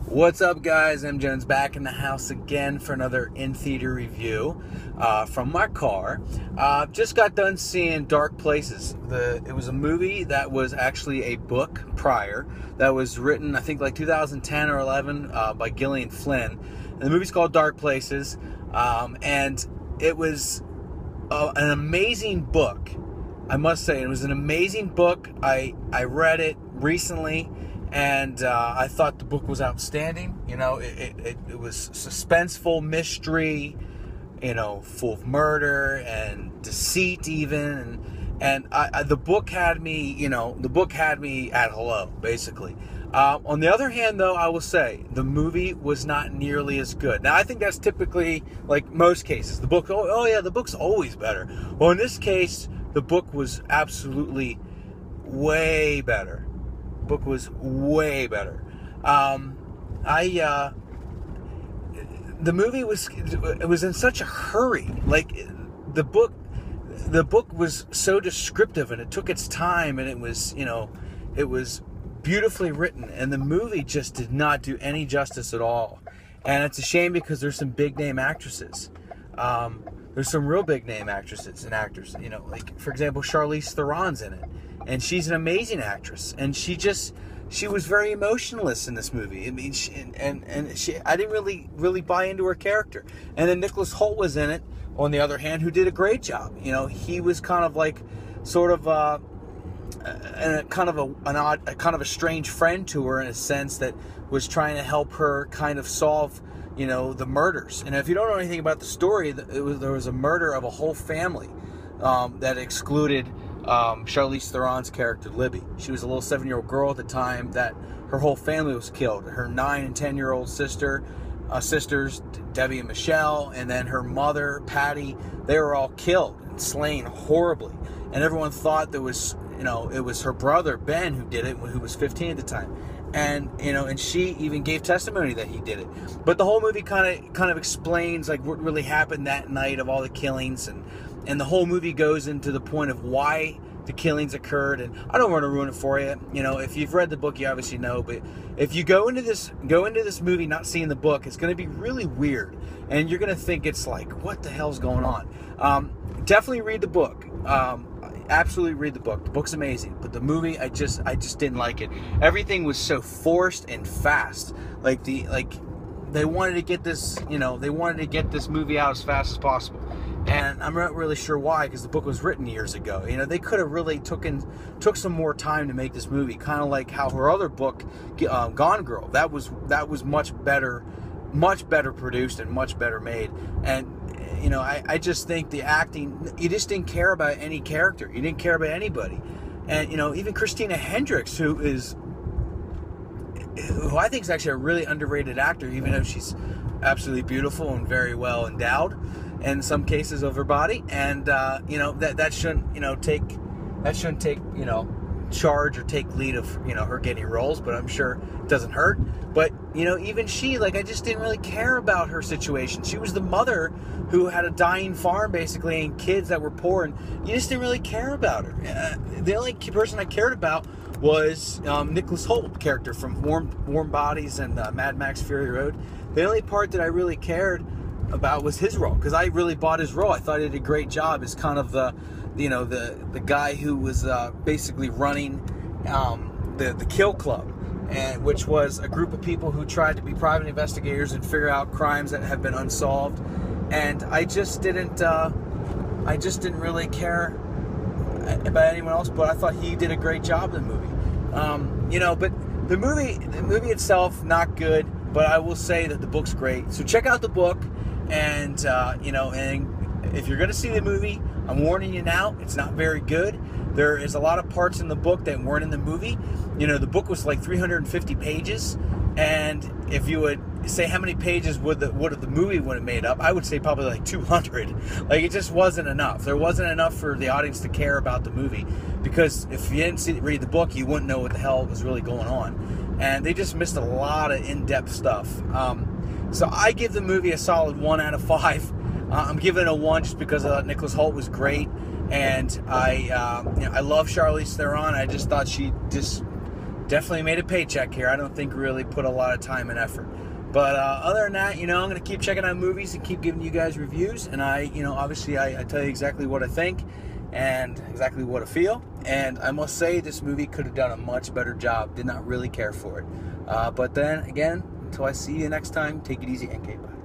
What's up, guys? M. Jones back in the house again for another in-theater review from my car. Just got done seeing Dark Places. It was a movie that was actually a book prior that was written, I think, like 2010 or 11 by Gillian Flynn. And the movie's called Dark Places, and it was an amazing book. I must say, it was an amazing book. I read it recently. And I thought the book was outstanding. You know, it was suspenseful, mystery, you know, full of murder and deceit even. And the book had me, at hello, basically. On the other hand, though, I will say, the movie was not nearly as good. Now, I think that's typically, like most cases. The book, the book's always better. Well, in this case, the book was absolutely way better. Book was way better. The movie was in such a hurry. Like the book was so descriptive, and it took its time, and it was beautifully written, and the movie just did not do any justice at all. And it's a shame because there's some big name actresses. There's some real big name actresses and actors. You know, like for example, Charlize Theron's in it. And she's an amazing actress, and she was very emotionless in this movie. I mean, I didn't really buy into her character. And then Nicholas Hoult was in it, on the other hand, who did a great job. You know, he was kind of like, sort of a strange friend to her in a sense that was trying to help her kind of solve, you know, the murders. And if you don't know anything about the story, there was a murder of a whole family that excluded Charlize Theron's character, Libby. She was a little 7-year-old girl at the time that her whole family was killed. Her 9 and 10-year-old sisters, Debbie and Michelle, and then her mother, Patty, they were all killed and slain horribly. And everyone thought it was her brother, Ben, who did it, who was 15 at the time. And, and she even gave testimony that he did it. But the whole movie kind of explains, like, what really happened that night of all the killings, and the whole movie goes into the point of why the killings occurred. And I don't want to ruin it for you. You know, if you've read the book, you obviously know. But if you go into this movie not seeing the book, it's going to be really weird, and you're going to think it's like, what the hell's going on? Definitely read the book. Absolutely read the book. The book's amazing, but the movie, I just didn't like it. Everything was so forced and fast. They wanted to get this, movie out as fast as possible. And I'm not really sure why, because the book was written years ago. You know, they could have really took some more time to make this movie, kind of like how her other book, Gone Girl, that was much better produced and much better made. And I just think the acting, you just didn't care about any character. You didn't care about anybody. And even Christina Hendricks, who I think is actually a really underrated actor, even though she's absolutely beautiful and very well endowed in some cases of her body, and that shouldn't take charge or take lead of her getting roles, but I'm sure it doesn't hurt. But even she, I just didn't really care about her situation. She was the mother who had a dying farm basically, and kids that were poor, and you just didn't really care about her. The only person I cared about was Nicholas Hoult character from Warm Bodies and Mad Max Fury Road. The only part that I really cared about was his role, because I really bought his role. I thought he did a great job as kind of the guy who was basically running the Kill Club, and which was a group of people who tried to be private investigators and figure out crimes that have been unsolved. And I just didn't really care about anyone else, but I thought he did a great job in the movie. But the movie itself, not good, but I will say that the book's great. So check out the book, and and if you're going to see the movie, I'm warning you now, it's not very good. There is a lot of parts in the book that weren't in the movie. The book was like 350 pages, and if you would say how many pages would the movie would have made up, I would say probably like 200. Like, it just wasn't enough. There wasn't enough for the audience to care about the movie, because if you didn't read the book, you wouldn't know what the hell was really going on. And they just missed a lot of in-depth stuff. So I give the movie a solid 1 out of 5. I'm giving it a 1 just because I thought Nicholas Hoult was great, and I love Charlize Theron. I just thought she just definitely made a paycheck here. I don't think really put a lot of time and effort. But other than that, I'm going to keep checking out movies and keep giving you guys reviews. And obviously I tell you exactly what I think and exactly what I feel. And I must say, this movie could have done a much better job. Did not really care for it. But then again, until I see you next time, take it easy and bye.